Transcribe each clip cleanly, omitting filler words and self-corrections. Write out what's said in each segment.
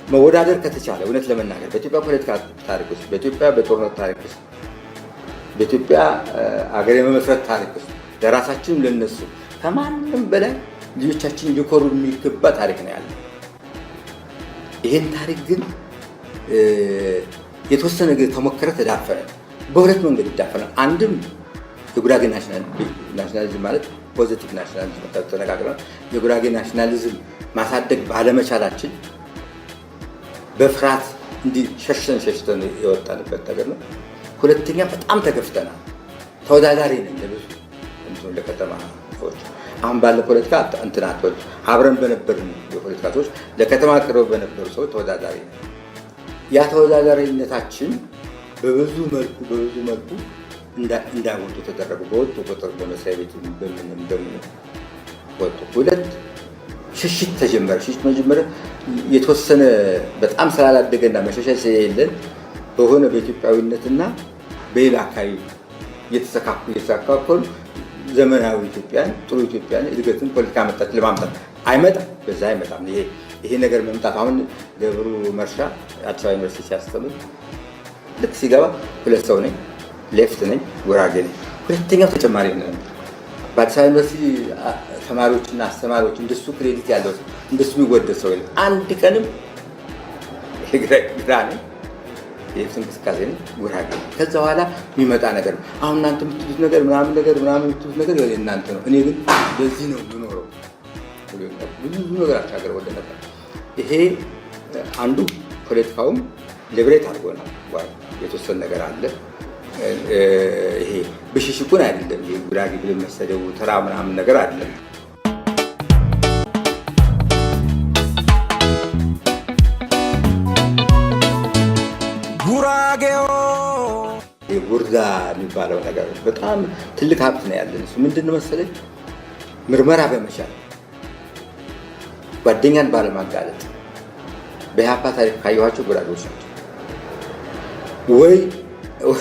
መወዳደር ከተቻለ እውነት ለመናገር በኢትዮጵያ ፖለቲካ ታሪክ ውስጥ በኢትዮጵያ በጦርነት ታሪክ ውስጥ በኢትዮጵያ አገር የመመስረት ታሪክ ውስጥ ለራሳችንም ለነሱ ከማንም በላይ ልጆቻችን ሊኮሩ የሚገባ ታሪክ ነው ያለው። ይሄን ታሪክ ግን የተወሰነ ጊዜ ተሞከረ፣ ተዳፈነ። በሁለት መንገድ ይዳፈናል። አንድም የጉራጌ ናሽናሊዝም ማለት ፖዚቲቭ ናሽናሊዝም ተነጋግረናል። የጉራጌ ናሽናሊዝም ማሳደግ ባለመቻላችን በፍርሃት እንዲህ ሸሽተን የወጣንበት ነገር ነው። ሁለተኛ በጣም ተገፍተናል። ተወዳዳሪ ነን ለብዙ ለከተማ ሰዎች። አሁን ባለ ፖለቲካ እንትን አትበሉ። አብረን በነበርን የፖለቲካ ሰዎች ለከተማ ቅርብ በነበሩ ሰዎች ተወዳዳሪ ነን። ያ ተወዳዳሪነታችን በብዙ መልኩ እንዳይወጡ ተደረጉ። በወጡ ቁጥር በመስሪያ ቤት በምን ወጡ። ሁለት ሽሽት ተጀመረ። ሽሽት መጀመረ የተወሰነ በጣም ስላላደገና መሸሸት ስለሌለን በሆነ በኢትዮጵያዊነትና በሌላ አካባቢ እየተሳካከሉ ዘመናዊ ኢትዮጵያን ጥሩ ኢትዮጵያን እድገትን ፖለቲካ መጣት ለማምጣት አይመጣም። በዛ አይመጣም። ይሄ ነገር መምጣት አሁን ገብሩ መርሻ አዲስ አበባ ዩኒቨርሲቲ ሲያስተምር ልክ ሲገባ ሁለት ሰው ነኝ፣ ሌፍት ነኝ፣ ጉራጌ ነኝ። ሁለተኛው ተጨማሪ ነው። በአዲስ አበባ ዩኒቨርሲቲ ተማሪዎችና አስተማሪዎች እንደሱ ክሬዲት ያለው እንደሱ የሚወደድ ሰው የለም። አንድ ቀንም ግራ ነኝ፣ የሌፍት እንቅስቃሴ ነኝ፣ ጉራጌ ነኝ። ከዛ በኋላ የሚመጣ ነገር ነው። አሁን እናንተ የምትሉት ነገር ምናምን የምትሉት ነገር እናንተ ነው። እኔ ግን በዚህ ነው የምኖረው። ብዙ ነገር አሻገር ወደ ነበር። ይሄ አንዱ ፖለቲካውም ሊብሬት አድርጎናል። የተወሰነ ነገር አለ። ይሄ ብሽሽቁን አይደለም። ጉራጌ ብለን መሰደቡ ተራ ምናምን ነገር አይደለም። ጉራጌው ጉርዛ የሚባለው ነገር በጣም ትልቅ ሀብት ነው ያለን። እሱ ምንድን ነው መሰለኝ? ምርመራ በመቻል ጓደኛን ባለማጋለጥ በኢህአፓ ታሪክ ካየኋቸው ጉራጌዎች ናቸው። ወይ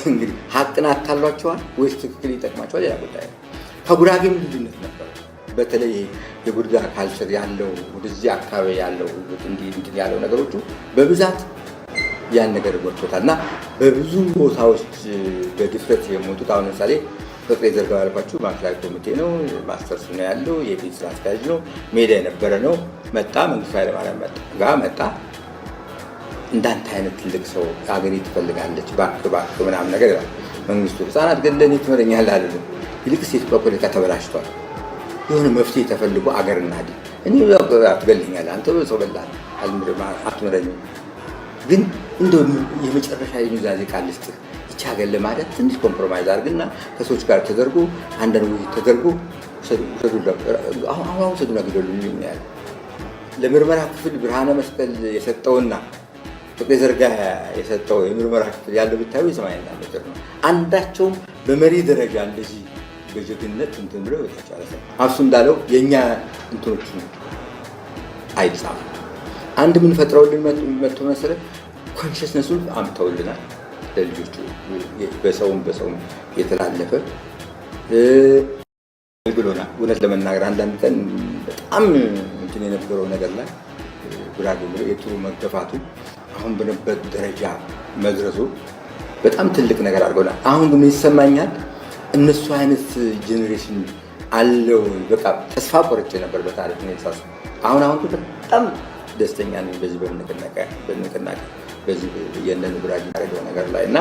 እንግዲህ ሀቅን አታሏቸዋል ወይስ ትክክል ይጠቅማቸዋል፣ ሌላ ጉዳይ ነው። ከጉራጌም ልዩነት ነበር። በተለይ የጉርዛ ካልቸር ያለው ወደዚህ አካባቢ ያለው እንትን ያለው ነገሮቹ በብዛት ያን ነገር ጎድቶታል እና በብዙ ቦታዎች በድፍረት የሞቱት አሁን ለምሳሌ ፍቅሬ ዘርጋው ያልኳችሁ ማዕከላዊ ኮሚቴ ነው፣ ማስተርስ ነው ያለው፣ የቤት ስራ አስኪያጅ ነው፣ ሜዳ የነበረ ነው። መጣ መንግስቱ ኃይለማርያም መጣ። እንዳንተ አይነት ትልቅ ሰው አገሬ ትፈልጋለች ባክ ምናምን ነገር ይላል መንግስቱ። ህፃናት ገለኔ ትመረኛለህ አይደለም። ይልቅስ የኢትዮጵያ ፖለቲካ ተበላሽቷል፣ የሆነ መፍትሄ ተፈልጎ አገር እናድን። እኔ አትገልኛለህ አንተ ሰው በላህ አትመረኝም፣ ግን እንደው የመጨረሻ የኑዛዜ ቃል ልስጥህ። ይቺ ሀገር ለማለት ትንሽ ኮምፕሮማይዝ አድርግና ከሰዎች ጋር ተደርጎ አንዳንድ ውይይት ተደርጎ አሁን ውሰዱና ግደሉኝ ያለ ለምርመራ ክፍል ብርሃነ መስቀል የሰጠውና ፍቅሬ ዘርጋ የሰጠው የምርመራ ክፍል ያለው ብታዩ የሰማይና ምድር ነው። አንዳቸውም በመሪ ደረጃ እንደዚህ በጀግንነት እንትን ብለው የተቻለ ሰው አብሱ እንዳለው የእኛ እንትኖች አይጻፉ አንድ ምን ፈጥረውልን መጥቶ መሰረት ኮንሽስነሱን አምተውልናል ለልጆቹ በሰውም የተላለፈ ብሎና እውነት ለመናገር አንዳንድ ቀን በጣም እንትን የነበረው ነገር ላይ ጉራጌ የጥሩ መገፋቱ አሁን በነበረ ደረጃ መድረሱ በጣም ትልቅ ነገር አድርጎናል። አሁን ግን ይሰማኛል እነሱ አይነት ጄኔሬሽን አለው። በቃ ተስፋ ቆርጬ ነበር በታሪክ ነው የተሳሰ አሁን በጣም ደስተኛ ነኝ በዚህ በንቅናቄ በዚህ የነን ጉራጌ ያደረገው ነገር ላይ እና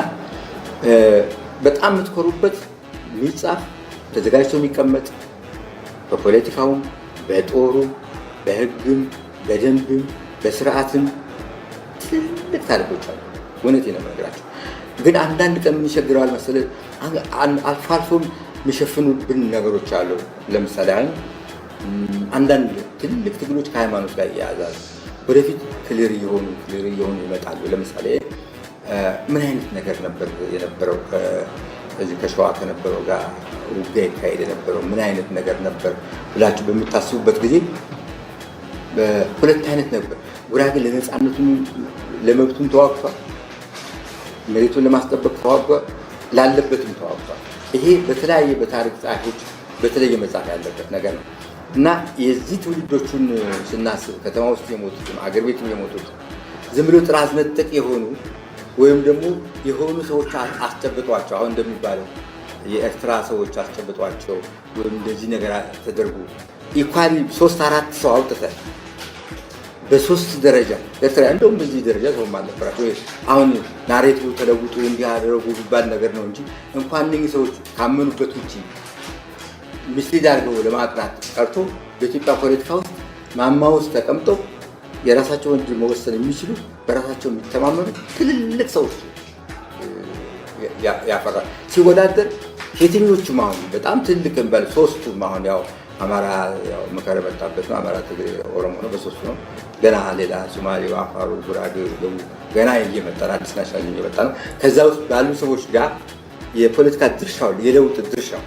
በጣም የምትኮሩበት የሚጻፍ ተዘጋጅቶ የሚቀመጥ በፖለቲካውም በጦሩ በህግም በደንብም በስርዓትም ትልቅ ታሪኮች አሉ። እውነቴን ነው የምነግራቸው። ግን አንዳንድ ቀን ምን ይቸግረዋል መሰለህ? አልፎ አልፎም የሚሸፍኑብን ነገሮች አሉ። ለምሳሌ አንዳንድ ትልቅ ትግሎች ከሃይማኖት ጋር ይያያዛሉ። ወደፊት ክሊር እየሆኑ ይመጣሉ። ለምሳሌ ምን አይነት ነገር ነበር የነበረው ከዚህ ከሸዋ ከነበረው ጋር ውጊያ ይካሄድ የነበረው ምን አይነት ነገር ነበር ብላችሁ በምታስቡበት ጊዜ ሁለት አይነት ነበር። ጉራጌ ለነፃነቱም ለመብቱም ተዋግቷል፣ መሬቱን ለማስጠበቅ ተዋግቷል፣ ላለበትም ተዋግቷል። ይሄ በተለያየ በታሪክ ጸሐፊዎች በተለየ መጽሐፍ ያለበት ነገር ነው እና የዚህ ትውልዶቹን ስናስብ ከተማ ውስጥ የሞቱት አገር ቤትም የሞቱት ዝም ብሎ ጥራዝ ነጠቅ የሆኑ ወይም ደግሞ የሆኑ ሰዎች አስጨብጧቸው አሁን እንደሚባለው የኤርትራ ሰዎች አስጨብጧቸው ወይም እንደዚህ ነገር ተደርጎ ኢኳሊ 3-4 ሰው አውጥተን በሶስት ደረጃ ኤርትራ እንደውም በዚህ ደረጃ ሰው ማለፈራቸው አሁን ናሬቲቭ ተለውጦ እንዲያደርጉ ቢባል ነገር ነው እንጂ እንኳን እነዚህ ሰዎች ካመኑበት ውጪ ሚስሊድ አድርገው ለማጥናት ቀርቶ በኢትዮጵያ ፖለቲካ ውስጥ ማማ ውስጥ ተቀምጠው የራሳቸውን ድል መወሰን የሚችሉ በራሳቸው የሚተማመኑ ትልልቅ ሰዎች ያፈራል። ሲወዳደር የትኞቹም አሁን በጣም ትልቅ እንበል ሶስቱም አሁን ያው አማራ ያው መከረ መጣበት ነው። አማራ፣ ትግሬ፣ ኦሮሞ ነው። በሶስቱ ነው። ገና ሌላ ሶማሌው፣ አፋሩ፣ ጉራጌው ደቡብ ገና እየመጣ አዲስ ናሽናል እየመጣ ነው። ከዛ ውስጥ ባሉ ሰዎች ጋር የፖለቲካ ድርሻው የለውጥ ድርሻው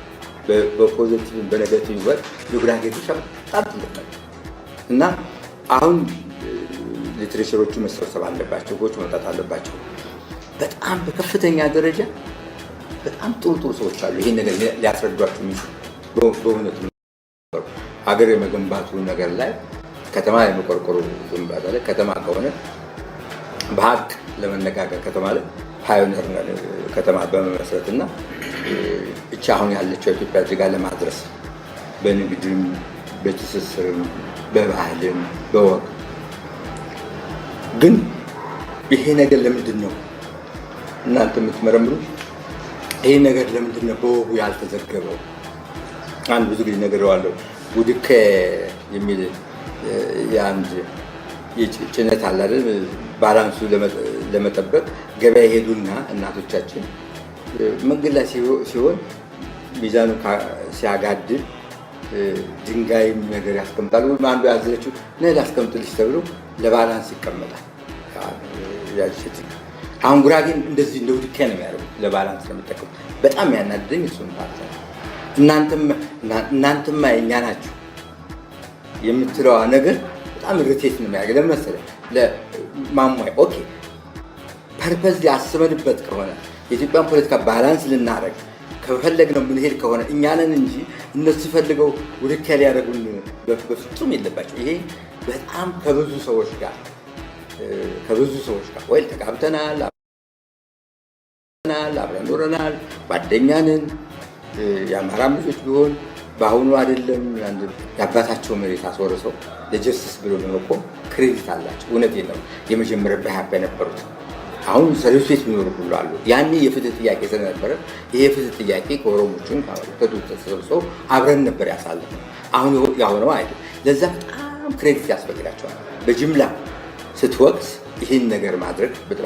በፖዚቲቭ በኔጋቲቭ ወር የጉራጌ ድርሻ በጣም ትልቅ ነው እና አሁን ሊትሬቸሮቹ መሰብሰብ አለባቸው፣ ህጎች መውጣት አለባቸው። በጣም በከፍተኛ ደረጃ በጣም ጥሩ ሰዎች አሉ ይሄን ነገር ሊያስረዷቸው የሚችሉ በእውነቱ ሀገር የመገንባቱ ነገር ላይ ከተማ የመቆርቆሩ ግንባታ ላይ ከተማ ከሆነ በሀቅ ለመነጋገር ከተማ ላይ ፓዮኒር ከተማ በመመስረት እና ብቻ አሁን ያለችው ኢትዮጵያ ዜጋ ለማድረስ በንግድም በትስስርም በባህልም በወግ ግን ይሄ ነገር ለምንድን ነው እናንተ የምትመረምሩ? ይሄ ነገር ለምንድን ነው በወጉ ያልተዘገበው? አንድ ብዙ ጊዜ ነግሬዋለሁ። ውድቀ የሚል የአንድ ጭነት አለ አይደል? ባላንሱ ለመጠበቅ ገበያ ሄዱና እናቶቻችን መንገድ ላይ ሲሆን ሚዛኑ ሲያጋድል ድንጋይ ነገር ያስቀምጣሉ። አንዱ ያዘለችው ነይ ላስቀምጥልሽ ተብሎ ለባላንስ ይቀመጣል። አሁን ጉራጌን እንደዚህ እንደ ውድቀ ነው የሚያደርጉት ለባላንስ ለመጠቀም። በጣም ያናድደኝ እሱን ፓርት እናንተማ የእኛ ናችሁ የምትለዋ ነገር በጣም ሪቴት ነው የሚያደርገው። ለምን መሰለህ? ለማሟይ ኦኬ ፐርፐዝ ያስበንበት ከሆነ የኢትዮጵያን ፖለቲካ ባላንስ ልናደርግ ከፈለግነው የምንሄድ ከሆነ እኛ ነን እንጂ እነሱ ፈልገው ውድቀ ሊያደርጉን በፍጹም የለባቸው። ይሄ በጣም ከብዙ ሰዎች ጋር ወይ ተጋብተናል፣ አብረን ኖረናል፣ ጓደኛ ነን። የአማራ ልጆች ቢሆን በአሁኑ አይደለም የአባታቸው መሬት አስወርሰው ለጀስቲስ ብሎ ለመቆም ክሬዲት አላቸው። እውነቴን ነው። የመጀመሪያ በሀብ የነበሩት አሁን ሰርቪስ ቤት የሚኖሩ ሁሉ አሉ። ያኔ የፍትህ ጥያቄ ስለነበረ ይሄ የፍትህ ጥያቄ ከኦሮሞቹን ተሰብስበው አብረን ነበር ያሳለፍነው። አሁን ያሁነው አይደል። ለዛ በጣም ክሬዲት ያስፈልጋቸዋል። በጅምላ ስትወቅስ ይህን ነገር ማድረግ በጣም